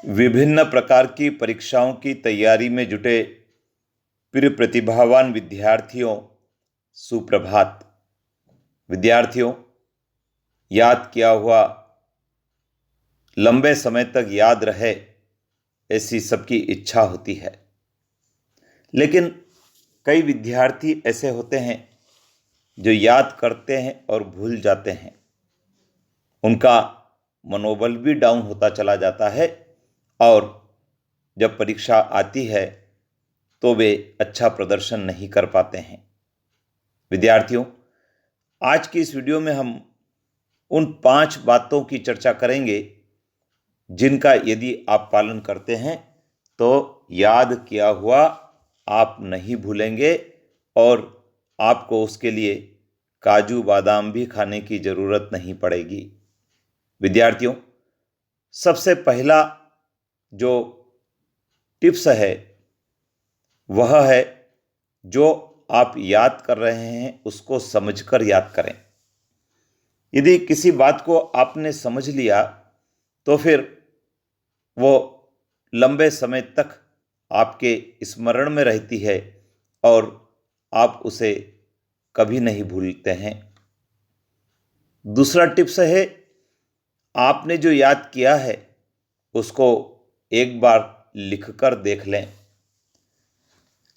विभिन्न प्रकार की परीक्षाओं की तैयारी में जुटे प्रिय प्रतिभावान विद्यार्थियों, सुप्रभात। विद्यार्थियों, याद किया हुआ लंबे समय तक याद रहे, ऐसी सबकी इच्छा होती है। लेकिन कई विद्यार्थी ऐसे होते हैं जो याद करते हैं और भूल जाते हैं। उनका मनोबल भी डाउन होता चला जाता है और जब परीक्षा आती है तो वे अच्छा प्रदर्शन नहीं कर पाते हैं। विद्यार्थियों, आज की इस वीडियो में हम उन 5 बातों की चर्चा करेंगे जिनका यदि आप पालन करते हैं तो याद किया हुआ आप नहीं भूलेंगे और आपको उसके लिए काजू बादाम भी खाने की ज़रूरत नहीं पड़ेगी। विद्यार्थियों, सबसे पहला जो टिप्स है वह है, जो आप याद कर रहे हैं उसको समझकर याद करें। यदि किसी बात को आपने समझ लिया तो फिर वो लंबे समय तक आपके स्मरण में रहती है और आप उसे कभी नहीं भूलते हैं। दूसरा टिप्स है, आपने जो याद किया है उसको एक बार लिखकर देख लें।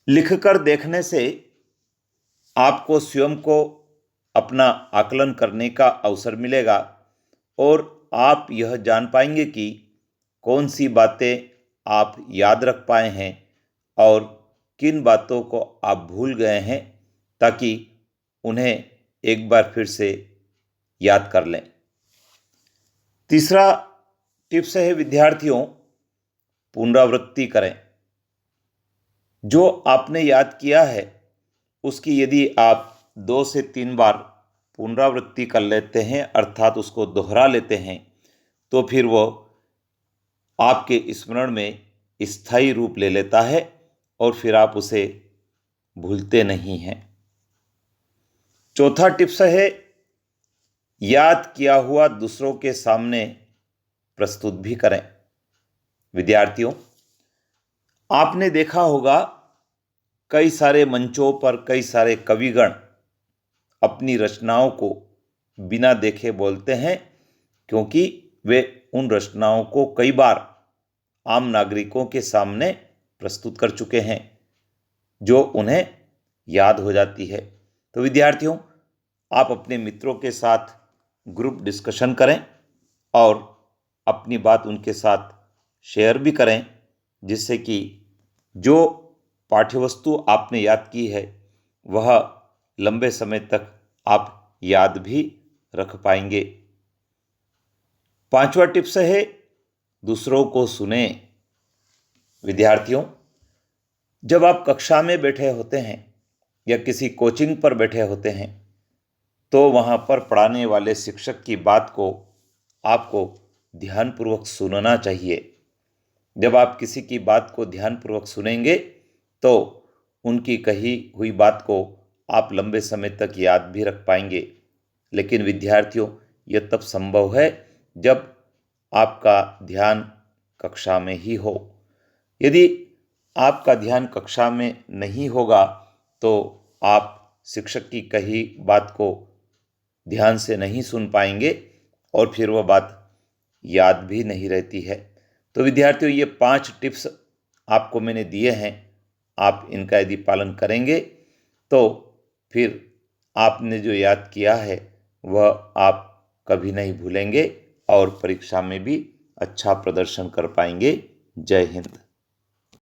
लिखकर देखने से आपको स्वयं को अपना आकलन करने का अवसर मिलेगा और आप यह जान पाएंगे कि कौन सी बातें आप याद रख पाए हैं और किन बातों को आप भूल गए हैं, ताकि उन्हें एक बार फिर से याद कर लें। तीसरा टिप्स है विद्यार्थियों, पुनरावृत्ति करें। जो आपने याद किया है उसकी यदि आप 2 से 3 बार पुनरावृत्ति कर लेते हैं, अर्थात उसको दोहरा लेते हैं, तो फिर वो आपके स्मरण में स्थायी रूप ले लेता है और फिर आप उसे भूलते नहीं हैं। चौथा टिप्स है, याद किया हुआ दूसरों के सामने प्रस्तुत भी करें। विद्यार्थियों, आपने देखा होगा कई सारे मंचों पर कई सारे कविगण अपनी रचनाओं को बिना देखे बोलते हैं, क्योंकि वे उन रचनाओं को कई बार आम नागरिकों के सामने प्रस्तुत कर चुके हैं, जो उन्हें याद हो जाती है। तो विद्यार्थियों, आप अपने मित्रों के साथ ग्रुप डिस्कशन करें और अपनी बात उनके साथ शेयर भी करें, जिससे कि जो पाठ्यवस्तु आपने याद की है वह लंबे समय तक आप याद भी रख पाएंगे। 5वां टिप्स है, दूसरों को सुने। विद्यार्थियों, जब आप कक्षा में बैठे होते हैं या किसी कोचिंग पर बैठे होते हैं तो वहाँ पर पढ़ाने वाले शिक्षक की बात को आपको ध्यानपूर्वक सुनना चाहिए। जब आप किसी की बात को ध्यानपूर्वक सुनेंगे तो उनकी कही हुई बात को आप लंबे समय तक याद भी रख पाएंगे। लेकिन विद्यार्थियों, यह तब संभव है जब आपका ध्यान कक्षा में ही हो। यदि आपका ध्यान कक्षा में नहीं होगा तो आप शिक्षक की कही बात को ध्यान से नहीं सुन पाएंगे और फिर वह बात याद भी नहीं रहती है। तो विद्यार्थियों, ये 5 टिप्स आपको मैंने दिए हैं। आप इनका यदि पालन करेंगे तो फिर आपने जो याद किया है वह आप कभी नहीं भूलेंगे और परीक्षा में भी अच्छा प्रदर्शन कर पाएंगे। जय हिंद।